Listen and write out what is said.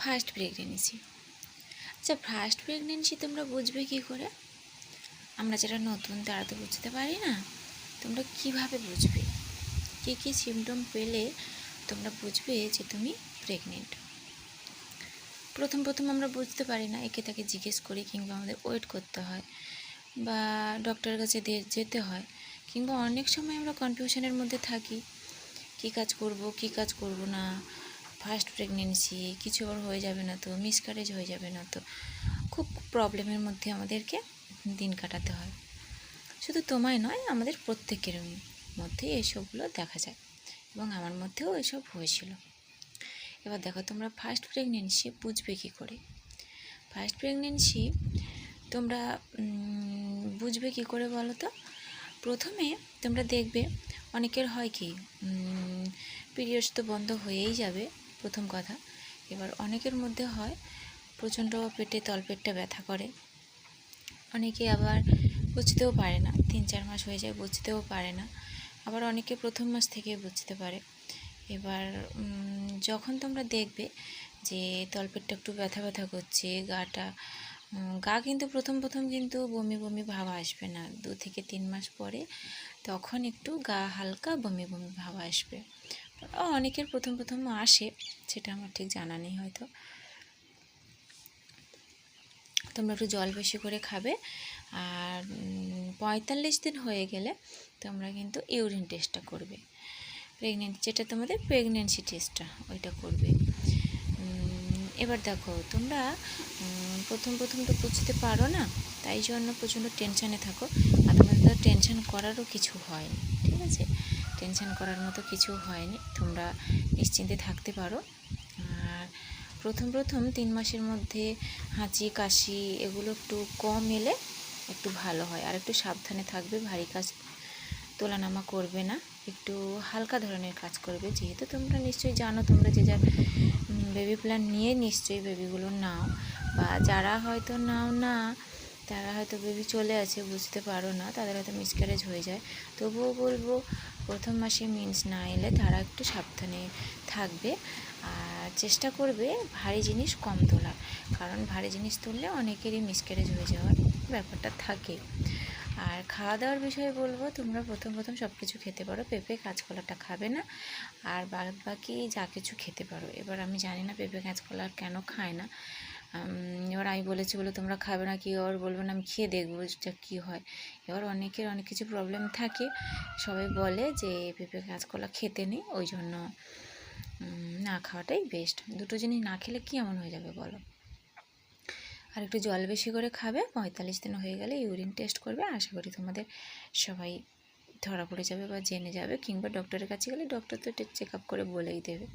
First pregnancy. আচ্ছা, first pregnancy তোমরা বুঝবে কী করে? আমরা যারা নতুন তারা তো বুঝতে পারি না। তোমরা কিভাবে বুঝবে? কী কী সিমটম পেলে তোমরা বুঝবে যে তুমি প্রেগনেন্ট? প্রথম আমরা বুঝতে পারি না, একে তাকে জিজ্ঞেস করি, কিংবা আমাদের ওয়েট করতে হয়, বা ডক্টরের কাছে যেতে হয়, কিংবা অনেক সময় আমরা কনফিউশনের মধ্যে থাকি, কী কাজ করব কী কাজ করব না, ফার্স্ট প্রেগনেন্সি, কিছু আবার হয়ে যাবে না তো, মিসক্যারেজ হয়ে যাবে না তো। খুব প্রবলেমের মধ্যে আমাদেরকে দিন কাটাতে হয়। শুধু তোমায় নয়, আমাদের প্রত্যেকের মধ্যেই এসবগুলো দেখা যায়, এবং আমার মধ্যেও এসব হয়েছিল। এবার দেখো, তোমরা ফার্স্ট প্রেগনেন্সি বুঝবে কী করে? ফার্স্ট প্রেগনেন্সি তোমরা বুঝবে কী করে বলো তো? প্রথমে তোমরা দেখবে অনেকের হয় কি, পিরিয়ডস তো বন্ধ হয়েই যাবে, প্রথম কথা। এবার অনেকের মধ্যে হয় প্রচণ্ড পেটে তলপেটটা ব্যথা করে। অনেকে আবার বুঝতেও পারে না, 3-4 মাস হয়ে যায় বুঝতেও পারে না। আবার অনেকে প্রথম মাস থেকে বুঝতে পারে। এবার যখন তোমরা দেখবে যে তলপেটটা একটু ব্যথা ব্যথা করছে, গা কিন্তু প্রথম কিন্তু বমি বমি ভাব আসবে না, 2 থেকে 3 মাস পরে তখন একটু গা হালকা বমি বমি ভাব আসবে। অনেকের প্রথম আসে, সেটা আমার ঠিক জানা নেই হয়তো। তোমরা একটু জল বেশি করে খাবে, আর 45 দিন হয়ে গেলে তোমরা কিন্তু ইউরিন টেস্টটা করবে। যেটা তোমাদের প্রেগনেন্সি টেস্টটা, ওইটা করবে। এবার দেখো, তোমরা প্রথম তো বুঝতে পারো না, তাই জন্য প্রচণ্ড টেনশানে থাকো। আর তোমাদের তো টেনশান করারও কিছু হয়নি, ঠিক আছে? টেনশান করার মতো কিছু হয়নি, তোমরা নিশ্চিন্তে থাকতে পারো। আর প্রথম 3 মাসের মধ্যে হাঁচি কাশি এগুলো একটু কম এলে একটু ভালো হয়। আর একটু সাবধানে থাকবে, ভারী কাজ তোলানামা করবে না, একটু হালকা ধরনের কাজ করবে। যেহেতু তোমরা নিশ্চয়ই জানো, তোমরা যে যার বেবি প্ল্যান নিয়ে নিশ্চয়ই বেবিগুলো নাও, বা যারা হয়তো নাও না, তারা হয়তো বেবি চলে আসে, বুঝতে পারো না, তাদের হয়তো মিসক্যারেজ হয়ে যায়। তবুও বলবো, প্রথম মাসে মিন্স না এলে তারা একটু সাবধানে থাকবে, আর চেষ্টা করবে ভারী জিনিস কম তোলার, কারণ ভারী জিনিস তুললে অনেকেরই মিসক্যারেজ হয়ে যাওয়ার ব্যাপারটা থাকে। আর খাওয়া দাওয়ার বিষয়ে বলবো, তোমরা প্রথম সব কিছু খেতে পারো, পেঁপে কাঁচকলাটা খাবে না, আর বাকি যা কিছু খেতে পারো। এবার আমি জানি না পেঁপে কাঁচকলা কেন খায় না, এবার আমি বলেছি বলে তোমরা খাবে না, কি আবার বলবো না আমি খেয়ে দেখবো যেটা কী হয়। এবার অনেকের অনেক কিছু প্রবলেম থাকে, সবাই বলে যে পেঁপে কাঁচকলা খেতে নেই, ওই জন্য না খাওয়াটাই বেস্ট। দুটো জিনিস না খেলে কি এমন হয়ে যাবে বলো? আর একটু জল বেশি করে খাবে। 45 দিন হয়ে গেলে ইউরিন টেস্ট করবে, আশা করি তোমাদের সবাই ধরা পড়ে যাবে বা জেনে যাবে, কিংবা ডক্টরের কাছে গেলে ডক্টর তো চেক আপ করে বলেই দেবে।